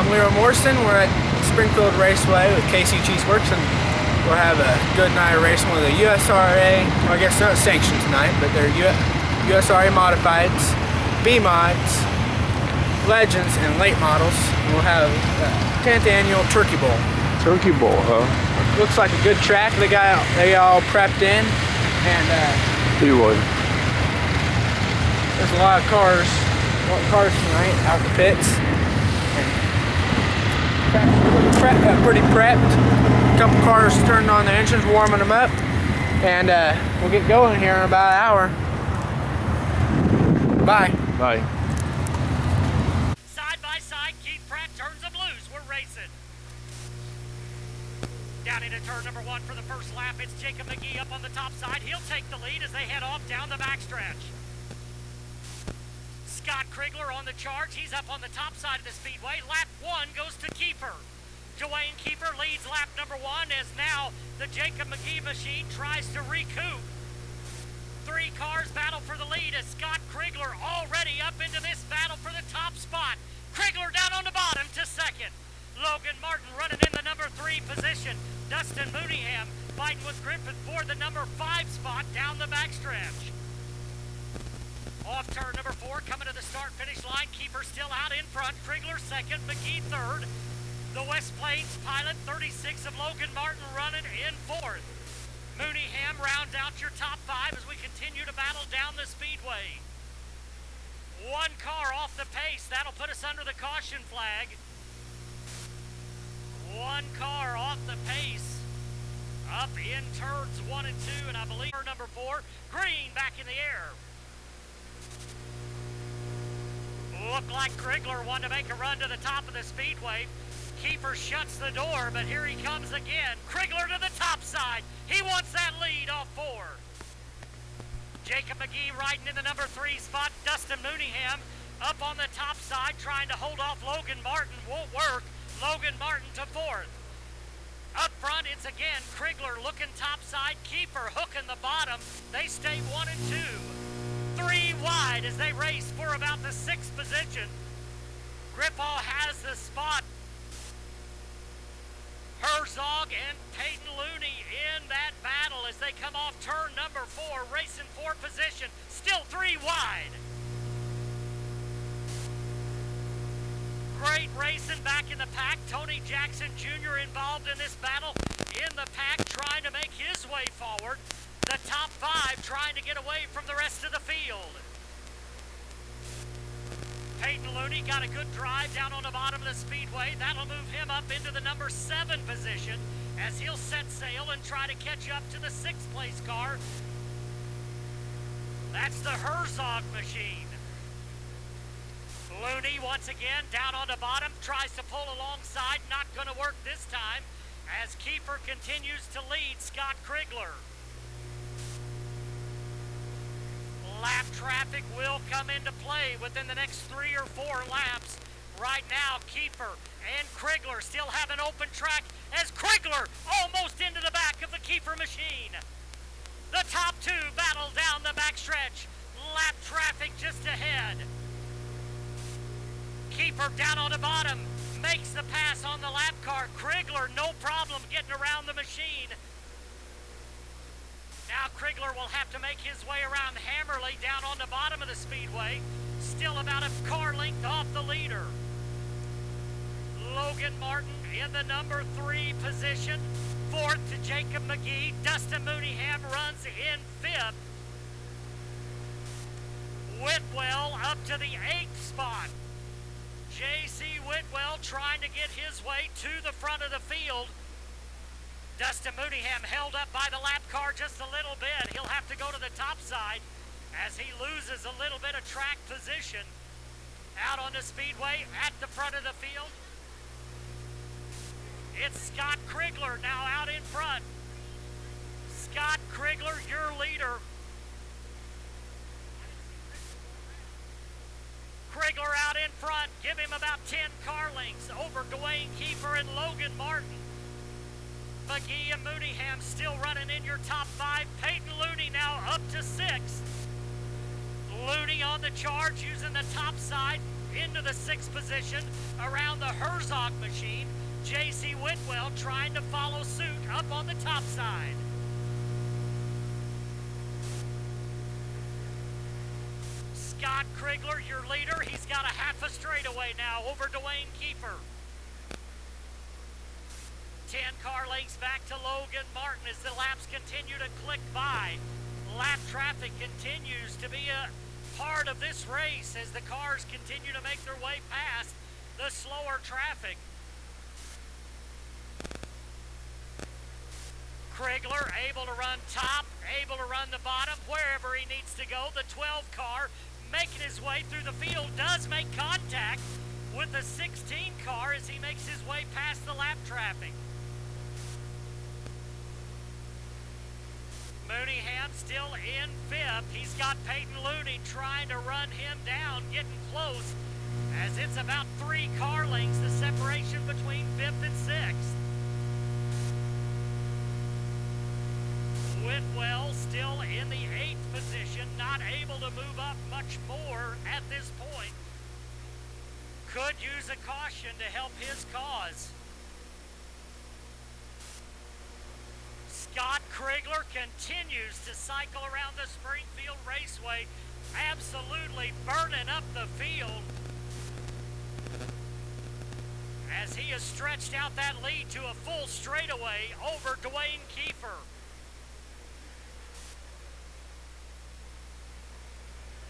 Morrison. We're at Springfield Raceway with KC Cheeseworks, and we'll have a good night of racing with the USRA, well, I guess not sanctioned tonight, but they're USRA modifieds, B-mods, legends, and late models. And we'll have 10th annual Turkey Bowl. Turkey Bowl, huh? Looks like a good track. They all prepped in, and you would. There's a lot of cars tonight out the pits. Pretty prepped. A couple cars turning on the engines, warming them up, and we'll get going here in about an hour. Bye. Bye. Side by side, Keith Pratt turns them loose. We're racing. Down into turn number 1 for the first lap. It's Jacob McGee up on the top side. He'll take the lead as they head off down the backstretch. Scott Krigler on the charge. He's up on the top side of the speedway. Lap 1 goes to Kiefer. Dwayne Kiefer leads lap number 1 as now the Jacob McGee machine tries to recoup. 3 cars battle for the lead as Scott Krigler already up into this battle for the top spot. Krigler down on the bottom to second. Logan Martin running in the number 3 position. Dustin Mooneyham fighting with Griffith for the number 5 spot down the backstretch. Off turn number 4, coming to the start-finish line. Keeper still out in front. Krigler second, McGee third. The West Plains pilot, 36 of Logan Martin running in 4th. Mooneyham rounds out your top 5 as we continue to battle down the speedway. 1 car off the pace. That'll put us under the caution flag. 1 car off the pace. Up in turns 1 and 2, and I believe number 4, Green back in the air. Looked like Krigler wanted to make a run to the top of the speedway. Keeper shuts the door, but here he comes again. Krigler to the top side. He wants that lead off 4. Jacob McGee riding in the number 3 spot. Dustin Mooneyham up on the top side trying to hold off Logan Martin. Won't work. Logan Martin to 4th. Up front, it's again Krigler looking top side. Keeper hooking the bottom. They stay 1 and 2. 3 wide as they race for about the 6th position. Griffall has the spot. Herzog and Peyton Looney in that battle as they come off turn number 4, racing for position. Still 3 wide. Great racing back in the pack. Tony Jackson Jr. involved in this battle in the pack, trying to make his way forward. The top 5 trying to get away from the rest of the field. Peyton Looney got a good drive down on the bottom of the speedway. That'll move him up into the number 7 position as he'll set sail and try to catch up to the 6th place car. That's the Herzog machine. Looney once again down on the bottom, tries to pull alongside, not going to work this time as Kiefer continues to lead Scott Krigler. Lap traffic will come into play within the next 3 or 4 laps. Right now, Kiefer and Krigler still have an open track as Krigler almost into the back of the Kiefer machine. The top 2 battle down the backstretch. Lap traffic just ahead. Kiefer down on the bottom, makes the pass on the lap car. Krigler, no problem getting around the machine. Now Krigler will have to make his way around Hammerly down on the bottom of the speedway. Still about a car length off the leader. Logan Martin in the number 3 position. 4th to Jacob McGee. Dustin Mooneyham runs in 5th. Whitwell up to the 8th spot. J.C. Whitwell trying to get his way to the front of the field. Dustin Mooneyham held up by the lap car just a little bit. He'll have to go to the top side as he loses a little bit of track position. Out on the speedway at the front of the field. It's Scott Krigler now out in front. Scott Krigler, your leader. Krigler out in front. Give him about 10 car lengths over Dwayne Kiefer and Logan Martin. McGee and Mooneyham still running in your top 5. Peyton Looney now up to 6th. Looney on the charge using the top side. Into the 6th position around the Herzog machine. J.C. Whitwell trying to follow suit up on the top side. Scott Krigler, your leader, he's got a half a straightaway now over Dwayne Kiefer. 10 car lengths back to Logan Martin as the laps continue to click by. Lap traffic continues to be a part of this race as the cars continue to make their way past the slower traffic. Krigler able to run top, able to run the bottom, wherever he needs to go. The 12 car making his way through the field does make contact with the 16 car as he makes his way past the lap traffic. Mooneyham still in 5th. He's got Peyton Looney trying to run him down, getting close as it's about 3 car lengths, the separation between 5th and 6th. Whitwell still in the 8th position, not able to move up much more at this point. Could use a caution to help his cause. Scott Krigler continues to cycle around the Springfield Raceway, absolutely burning up the field as he has stretched out that lead to a full straightaway over Dwayne Kiefer.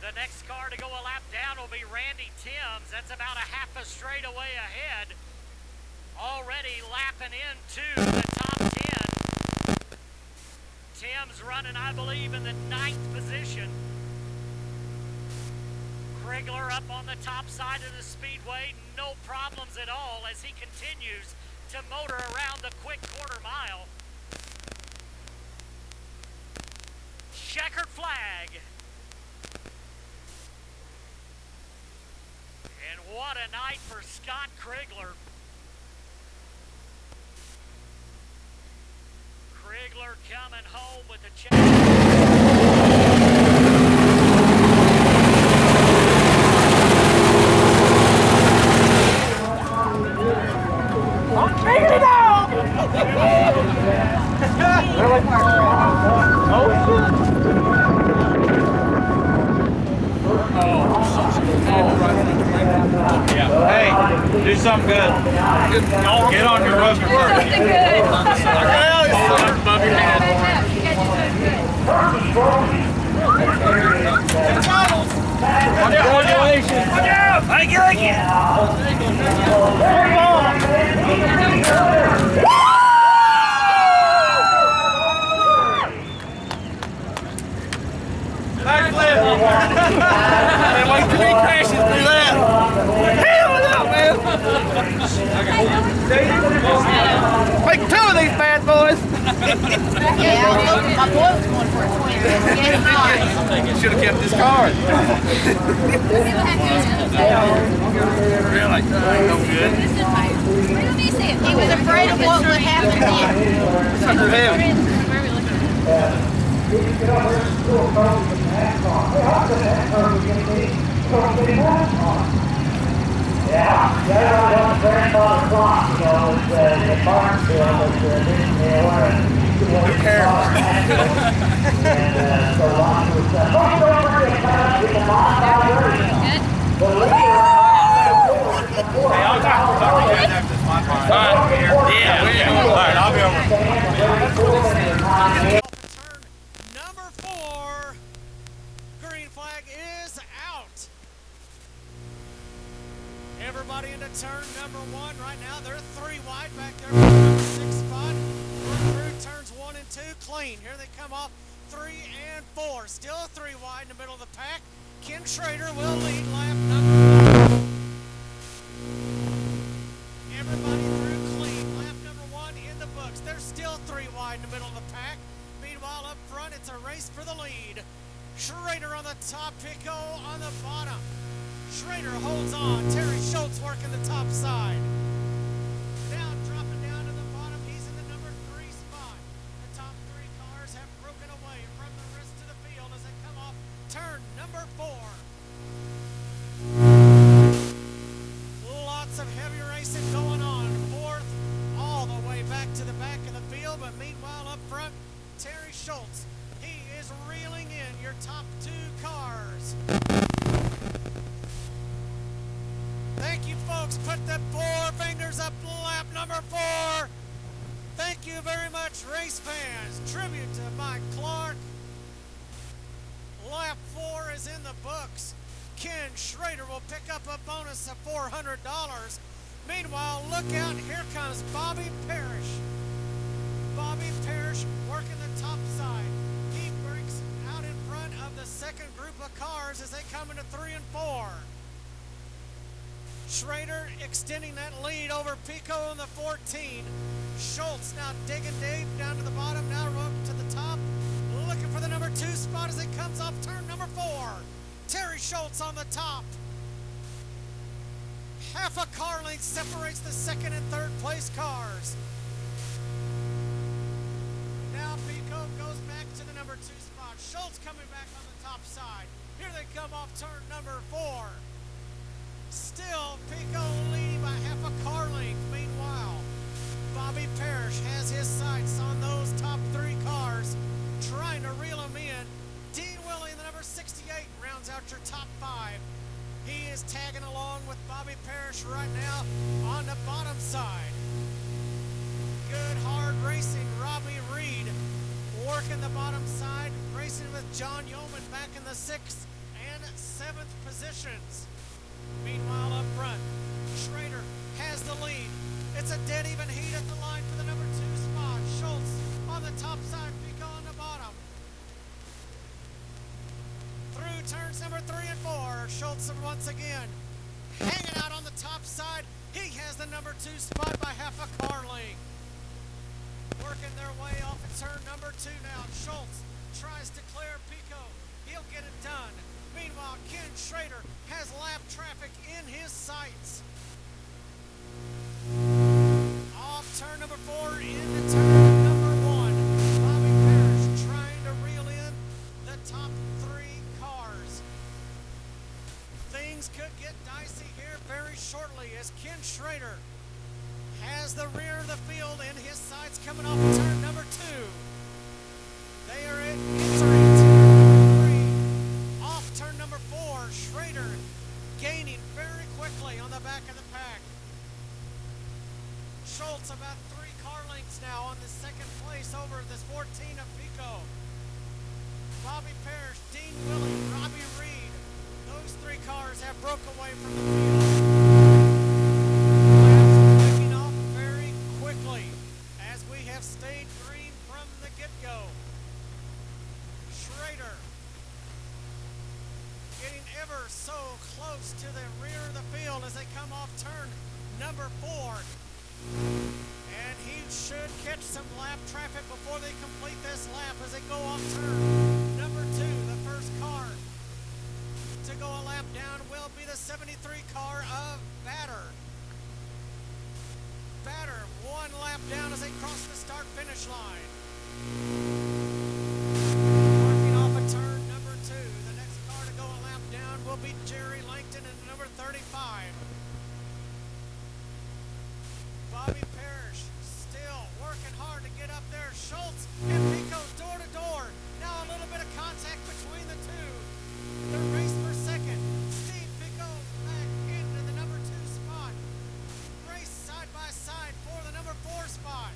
The next car to go a lap down will be Randy Timms. That's about a half a straightaway ahead. Already lapping into the top 10. Timms running, I believe, in the 9th position. Krigler up on the top side of the speedway, no problems at all as he continues to motor around the quick quarter mile. Checkered flag. And what a night for Scott Krigler. Krigler coming home with a check. I'm figuring it out! Hey, do something good. Get on your road first. Something good. Above your head. Congratulations. Thank you, thank you. Backflip. And like 3 crashes through that. Hell no, man. Like 2 of these bad boys. Yeah, my boy was going for a 20. Should have kept this car. Really? No good. He was afraid of what would happen then. Sucker heavy. Who cares? Hey, I'll talk to you guys after this one. All right. Yeah. All right, I'll be over. Turn number 4. Green flag is out. Everybody into turn number 1 right now. They're 3 wide back there. 6 spot. Run through turns 1 and 2 clean. Here they come off 3 and 4. Still 3 wide in the middle of the pack. Ken Schrader will lead lap number 1. Everybody through clean. Lap number 1 in the books. They're still 3 wide in the middle of the pack. Meanwhile, up front, it's a race for the lead. Schrader on the top, Pico on the bottom. Schrader holds on. Terry Schultz working the top side. Now dropping down to the bottom. He's in the number 3 spot. The top 3 cars have broken away from the rest of the field as they come off turn number 4. Thank you, folks. Put the 4 fingers up. Lap number 4. Thank you very much, race fans. Tribute to Mike Clark. Lap 4 is in the books. Ken Schrader will pick up a bonus of $400. Meanwhile, look out. Here comes Bobby Parrish. Bobby Parrish working the top side. He breaks out in front of the second group of cars as they come into 3 and 4. Schrader extending that lead over Pico in the 14. Schultz now digging deep down to the bottom, now up to the top. Looking for the number 2 spot as it comes off turn number 4. Terry Schultz on the top. Half a car length separates the second and third place cars. Now Pico goes back to the number 2 spot. Schultz coming back on the top side. Here they come off turn number 4. Still, Pico leading by half a car length. Meanwhile, Bobby Parrish has his sights on those top 3 cars, trying to reel them in. Dean Willie, the number 68, rounds out your top 5. He is tagging along with Bobby Parrish right now on the bottom side. Good hard racing. Robbie Reed working the bottom side, racing with John Yeoman back in the 6th and 7th positions. Meanwhile, up front, Schrader has the lead. It's a dead even heat at the line for the number 2 spot. Schultz on the top side, Pico on the bottom. Through turns number 3 and 4, Schultz once again hanging out on the top side. He has the number 2 spot by half a car length. Working their way off of turn number 2 now. Schultz tries to clear Pico. He'll get it done. Meanwhile, Ken Schrader has lap traffic in his sights. Off turn number 4 into turn number 1. Bobby Parrish trying to reel in the top 3 cars. Things could get dicey here very shortly as Ken Schrader has the rear of the field in his sights coming off of turn number 2. They are entering turn 3. Off turn number 4, Schrader gaining very quickly on the back of the pack. Schultz about 3 car lengths now on the second place over this 14 of Pico. Bobby Parrish, Dean Willie, Robbie Reed. Those 3 cars have broke away from the field. As we have stayed green from the get-go. Schrader getting ever so close to the rear of the field as they come off turn number 4. And he should catch some lap traffic before they complete this lap as they go off turn number 2. The first car to go a lap down will be the 73 car of Batter. Batter 1 lap down as they cross the start-finish line. Marking off a turn number 2. The next car to go a lap down will be Jerry Langton in number 35. Bobby Parrish still working hard to get up there. Schultz and Pico door to door. Now a little bit of contact between the 2. The race for second. Steve Pico back into the number 2 spot. Race side by side for the number 4 spot.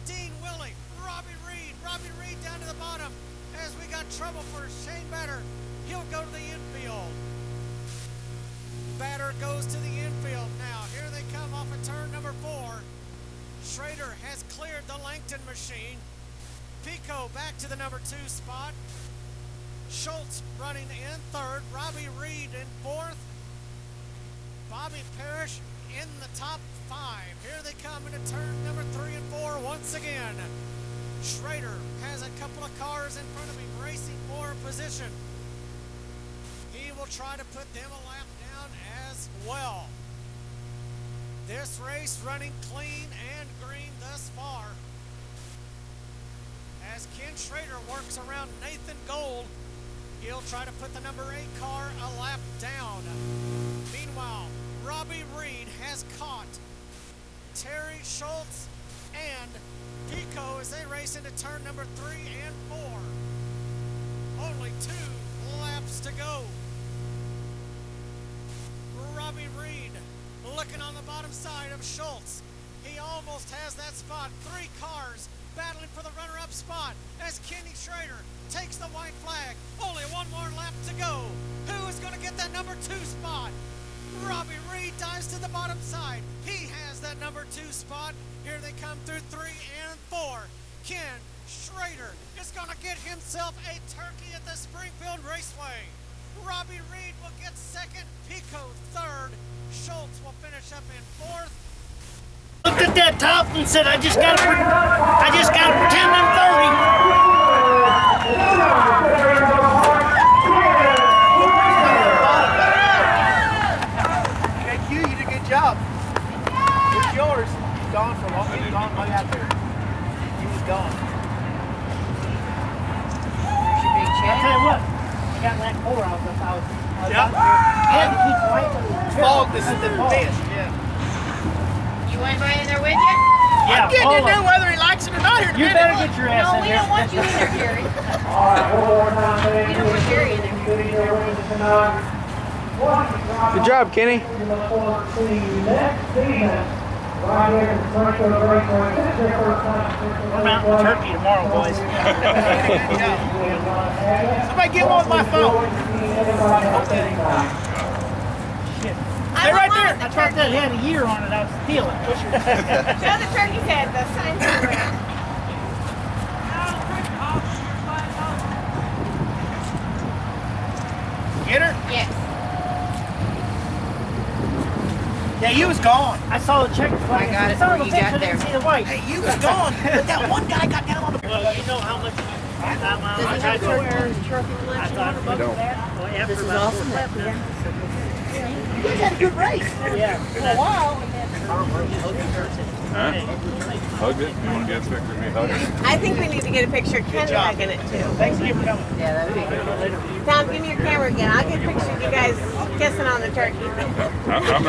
Dean Willie, Robbie Reed down to the bottom as we got trouble for Shane Batter. He'll go to the infield. Batter goes to the infield now. Here they come off of turn number 4. Schrader has cleared the Langton machine. Pico back to the number 2 spot. Schultz running in 3rd. Robbie Reed in 4th. Bobby Parrish in the top 5. Here they come into turn number 3 and 4 once again. Schrader has a couple of cars in front of him racing for position. He will try to put them a lap down as well. This race running clean and green thus far. As Ken Schrader works around Nathan Gold, he'll try to put the number 8 car a lap down. Meanwhile, Robbie Reed has caught Terry Schultz and Pico as they race into turn number 3 and 4. Only 2 laps to go. Robbie Reed side of Schultz. He almost has that spot. 3 cars battling for the runner-up spot as Kenny Schrader takes the white flag. Only 1 more lap to go. Who is going to get that number 2 spot? Robbie Reed dives to the bottom side. He has that number 2 spot. Here they come through 3 and 4. Ken Schrader is going to get himself a turkey at the Springfield Raceway. Robbie Reed will get 2nd, Pico 3rd. Schultz will finish up in 4th. Looked at that top and said, I just gotta pretend I'm 30. Thank you. You did a good job. It's yours. He's gone for a while. He was gone way out there. He was gone. I'll tell you what, I got that 4 out of I was Yeah. I had to keep waiting. Fog, this is the best. Yeah. You want right in there with you? Yeah, I'm getting in there whether he likes it or not here in a you minute. better get your ass No, in we there. don't want you in there, Gary. We don't want Gary in there. Good job, Kenny. I'm out in Turkey tomorrow, boys. Somebody get one with my phone. Stay right there. I thought that had a year on it. I was stealing. Show the turkey's head, the sign's around. Get her? Yes. Yeah, you was gone. I saw the checker flag. I got it Son of before a you bitch, got I didn't there. see the white. Hey, you was gone. But that one guy got down on the. Well, you know how much Does he have turkey I left? thought about that. Well, after This is about awesome. 4 laps, You had a good race. yeah. For a while. Hug it. You want to get a picture of me hugging it? I think we need to get a picture of Ken hugging it too. Thanks again for coming. Yeah, that'd be good. Tom, give me your camera again. I'll get a picture of you guys kissing on the turkey. I'm